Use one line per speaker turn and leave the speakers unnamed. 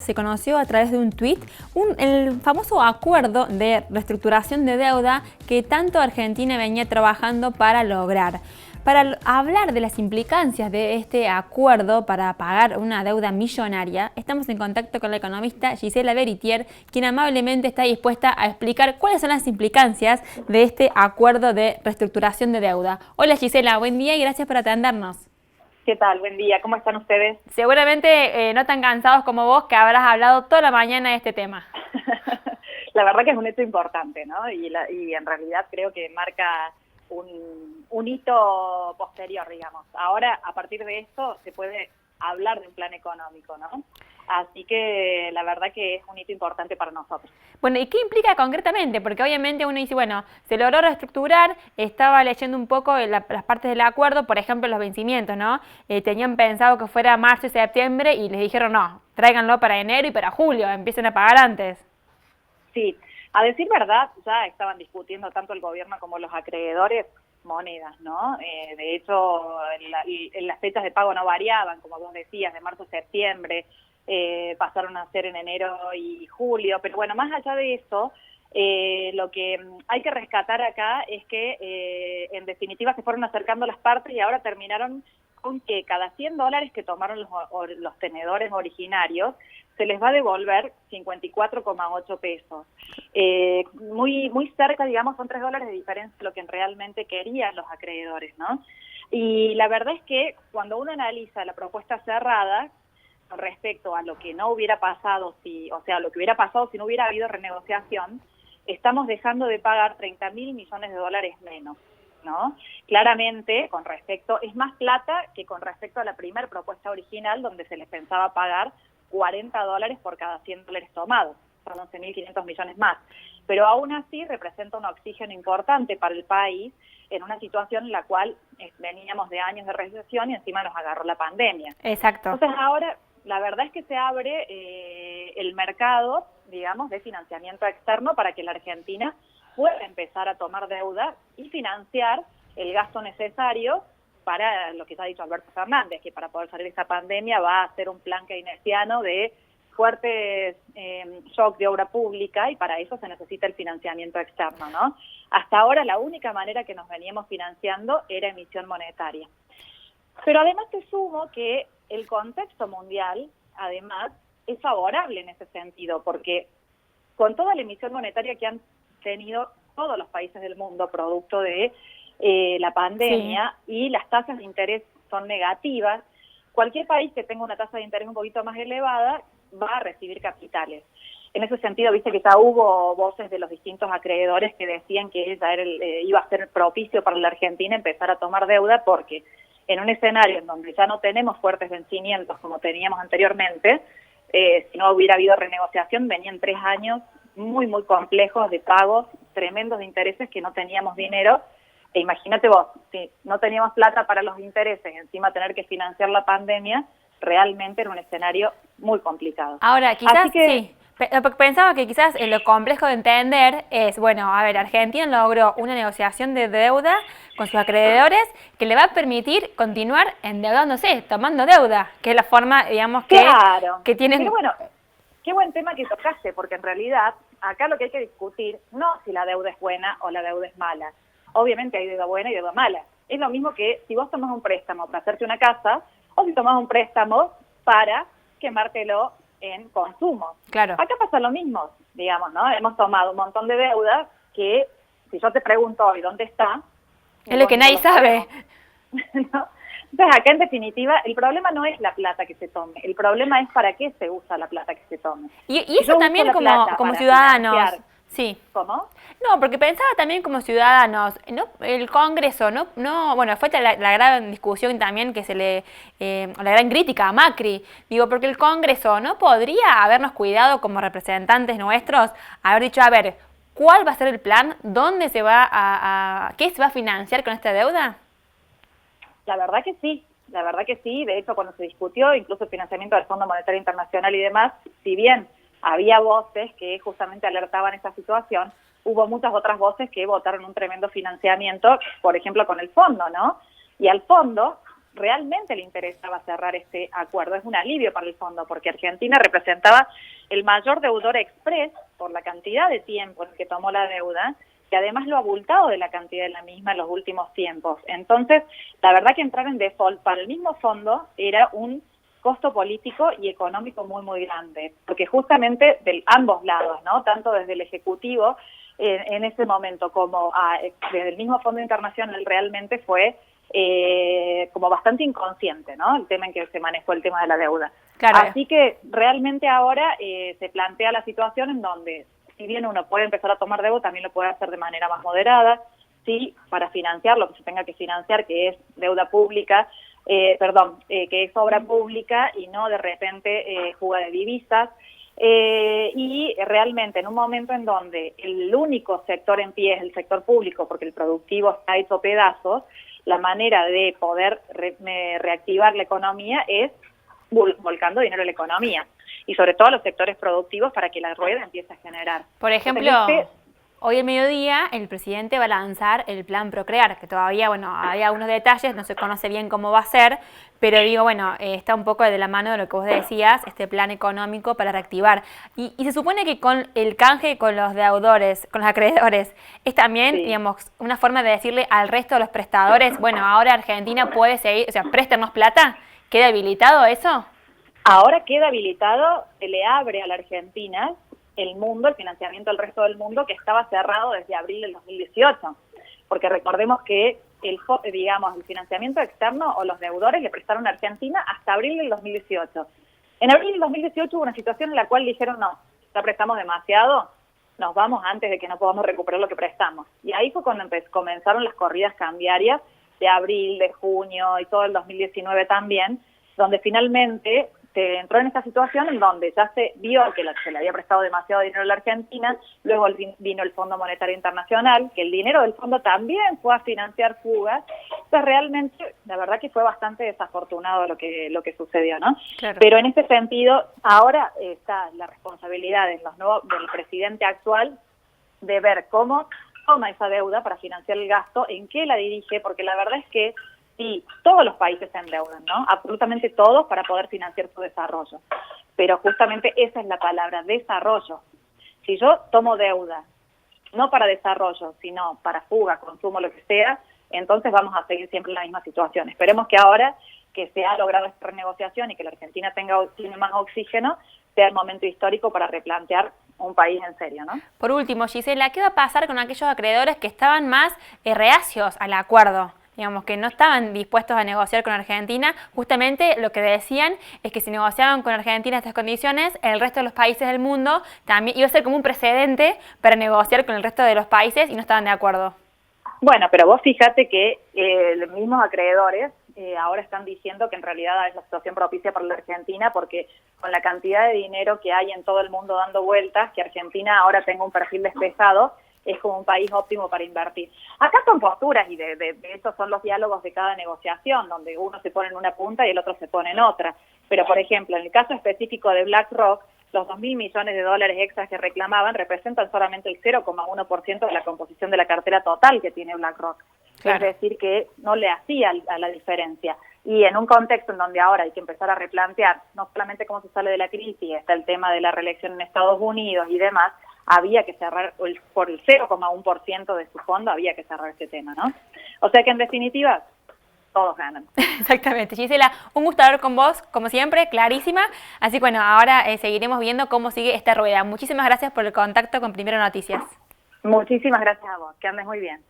se conoció a través de un tuit el famoso acuerdo de reestructuración de deuda que tanto Argentina venía trabajando para lograr. Para hablar de las implicancias de este acuerdo para pagar una deuda millonaria, estamos en contacto con la economista Gisela Veritier, quien amablemente está dispuesta a explicar cuáles son las implicancias de este acuerdo de reestructuración de deuda. Hola Gisela, buen día y gracias por atendernos.
¿Qué tal? Buen día. ¿Cómo están ustedes?
Seguramente no tan cansados como vos, que habrás hablado toda la mañana de este tema.
La verdad que es un hecho importante, ¿no? Y en realidad creo que marca un hito posterior, digamos. Ahora, a partir de esto, se puede hablar de un plan económico, ¿no? Así que la verdad que es un hito importante para nosotros.
Bueno, ¿y qué implica concretamente? Porque obviamente uno dice, bueno, se logró reestructurar, estaba leyendo un poco las partes del acuerdo, por ejemplo, los vencimientos, ¿no? Tenían pensado que fuera marzo y septiembre y les dijeron, no, tráiganlo para enero y para julio, empiecen a pagar antes.
Sí, a decir verdad, ya estaban discutiendo tanto el gobierno como los acreedores monedas, ¿no? De hecho, las fechas de pago no variaban, como vos decías, de marzo a septiembre, pasaron a ser en enero y julio, pero bueno, más allá de eso, lo que hay que rescatar acá es que en definitiva se fueron acercando las partes y ahora terminaron con que cada $100 que tomaron los tenedores originarios se les va a devolver 54,8 pesos. Muy cerca, digamos, son $3 de diferencia de lo que realmente querían los acreedores, ¿no? Y la verdad es que cuando uno analiza la propuesta cerrada, con respecto a lo que no hubiera pasado, lo que hubiera pasado si no hubiera habido renegociación, estamos dejando de pagar 30.000 millones de dólares menos, ¿no? Claramente, con respecto, es más plata que con respecto a la primera propuesta original, donde se les pensaba pagar $40 por cada $100 tomados, son 11.500 millones más. Pero aún así representa un oxígeno importante para el país en una situación en la cual veníamos de años de recesión y encima nos agarró la pandemia.
Exacto.
Entonces ahora la verdad es que se abre el mercado, digamos, de financiamiento externo para que la Argentina pueda empezar a tomar deuda y financiar el gasto necesario para lo que ya ha dicho Alberto Fernández, que para poder salir de esta pandemia va a hacer un plan keynesiano de fuertes shock de obra pública y para eso se necesita el financiamiento externo, ¿no? Hasta ahora la única manera que nos veníamos financiando era emisión monetaria. Pero además te sumo que el contexto mundial, además, es favorable en ese sentido, porque con toda la emisión monetaria que han tenido todos los países del mundo producto de la pandemia y las tasas de interés son negativas, cualquier país que tenga una tasa de interés un poquito más elevada va a recibir capitales. En ese sentido, viste que ya hubo voces de los distintos acreedores que decían que iba a ser propicio para la Argentina empezar a tomar deuda porque en un escenario en donde ya no tenemos fuertes vencimientos como teníamos anteriormente, si no hubiera habido renegociación, venían 3 años muy complejos de pagos, tremendos de intereses que no teníamos dinero. E imagínate vos, si no teníamos plata para los intereses, encima tener que financiar la pandemia, realmente era un escenario muy complicado.
Ahora, quizás sí. Pensaba que quizás lo complejo de entender es, bueno, a ver, Argentina logró una negociación de deuda con sus acreedores que le va a permitir continuar endeudándose, tomando deuda, que es la forma, digamos, que tienen...
Pero bueno, qué buen tema que tocaste, porque en realidad acá lo que hay que discutir no si la deuda es buena o la deuda es mala. Obviamente hay deuda buena y deuda mala. Es lo mismo que si vos tomás un préstamo para hacerte una casa o si tomás un préstamo para quemártelo en consumo.
Claro.
Acá pasa lo mismo, digamos, ¿no? Hemos tomado un montón de deudas que, si yo te pregunto hoy dónde está...
Es lo que nadie sabe.
¿No? Entonces, acá en definitiva, el problema no es la plata que se tome, el problema es para qué se usa la plata que se tome.
Y eso también como ciudadanos... Sí.
¿Cómo?
No, porque pensaba también como ciudadanos, no, el Congreso, bueno, fue la gran discusión también que la gran crítica a Macri, digo, porque el Congreso no podría habernos cuidado como representantes nuestros, haber dicho, a ver, ¿cuál va a ser el plan? ¿Dónde se va qué se va a financiar con esta deuda?
La verdad que sí, de hecho cuando se discutió incluso el financiamiento del Fondo Monetario Internacional y demás, si bien había voces que justamente alertaban esta situación, hubo muchas otras voces que votaron un tremendo financiamiento, por ejemplo, con el fondo, ¿no? Y al fondo realmente le interesaba cerrar este acuerdo. Es un alivio para el fondo, porque Argentina representaba el mayor deudor express por la cantidad de tiempo en que tomó la deuda, y además lo abultado de la cantidad de la misma en los últimos tiempos. Entonces, la verdad que entrar en default para el mismo fondo era un costo político y económico muy, muy grande, porque justamente de ambos lados, ¿no? Tanto desde el Ejecutivo en ese momento como desde el mismo Fondo Internacional, realmente fue como bastante inconsciente, ¿no? El tema en que se manejó el tema de la deuda.
Claro.
Así que realmente ahora se plantea la situación en donde, si bien uno puede empezar a tomar deuda, también lo puede hacer de manera más moderada, sí, para financiar lo que se tenga que financiar, que es deuda pública, que es obra pública y no de repente fuga de divisas. Y realmente en un momento en donde el único sector en pie es el sector público, porque el productivo está hecho pedazos, la manera de poder reactivar la economía es volcando dinero a la economía, y sobre todo a los sectores productivos para que la rueda empiece a generar.
Por ejemplo, hoy al mediodía el presidente va a lanzar el plan Procrear, que todavía, bueno, hay algunos detalles, no se conoce bien cómo va a ser, pero digo, bueno, está un poco de la mano de lo que vos decías, este plan económico para reactivar. Y se supone que con el canje con los deudores, con los acreedores, es también, sí, digamos, una forma de decirle al resto de los prestadores, bueno, ahora Argentina puede seguir, o sea, préstanos plata. ¿Queda habilitado eso?
Ahora queda habilitado, se le abre a la Argentina el mundo, el financiamiento al resto del mundo, que estaba cerrado desde abril del 2018. Porque recordemos que el financiamiento externo o los deudores le prestaron a Argentina hasta abril del 2018. En abril del 2018 hubo una situación en la cual dijeron, no, ya prestamos demasiado, nos vamos antes de que no podamos recuperar lo que prestamos. Y ahí fue cuando comenzaron las corridas cambiarias de abril, de junio y todo el 2019 también, donde finalmente se entró en esta situación en donde ya se vio que se le había prestado demasiado dinero a la Argentina, luego vino el Fondo Monetario Internacional, que el dinero del fondo también fue a financiar fugas. Entonces realmente, la verdad que fue bastante desafortunado lo que sucedió, ¿no? Claro. Pero en este sentido, ahora está la responsabilidad del presidente actual de ver cómo toma esa deuda para financiar el gasto, en qué la dirige, porque la verdad es que sí, todos los países se endeudan, ¿no? Absolutamente todos para poder financiar su desarrollo. Pero justamente esa es la palabra, desarrollo. Si yo tomo deuda, no para desarrollo, sino para fuga, consumo, lo que sea, entonces vamos a seguir siempre en la misma situación. Esperemos que ahora que se ha logrado esta renegociación y que la Argentina tiene más oxígeno, sea el momento histórico para replantear un país en serio, ¿no?
Por último, Gisela, ¿qué va a pasar con aquellos acreedores que estaban más reacios al acuerdo? Digamos, que no estaban dispuestos a negociar con Argentina. Justamente lo que decían es que si negociaban con Argentina estas condiciones, el resto de los países del mundo también iba a ser como un precedente para negociar con el resto de los países y no estaban de acuerdo.
Bueno, pero vos fíjate que los mismos acreedores ahora están diciendo que en realidad es la situación propicia para la Argentina, porque con la cantidad de dinero que hay en todo el mundo dando vueltas, que Argentina ahora tenga un perfil despejado, es como un país óptimo para invertir. Acá son posturas y de hecho son los diálogos de cada negociación, donde uno se pone en una punta y el otro se pone en otra. Pero, por ejemplo, en el caso específico de BlackRock, los 2.000 millones de dólares extras que reclamaban representan solamente el 0,1% de la composición de la cartera total que tiene BlackRock. Claro. Es decir, que no le hacía a la diferencia. Y en un contexto en donde ahora hay que empezar a replantear no solamente cómo se sale de la crisis, está el tema de la reelección en Estados Unidos y demás, había que cerrar, por el 0,1% de su fondo, había que cerrar ese tema, ¿no? O sea que en definitiva, todos ganan.
Exactamente. Gisela, un gusto hablar con vos, como siempre, clarísima. Así que bueno, ahora seguiremos viendo cómo sigue esta rueda. Muchísimas gracias por el contacto con Primero Noticias.
Muchísimas gracias a vos, que andes muy bien.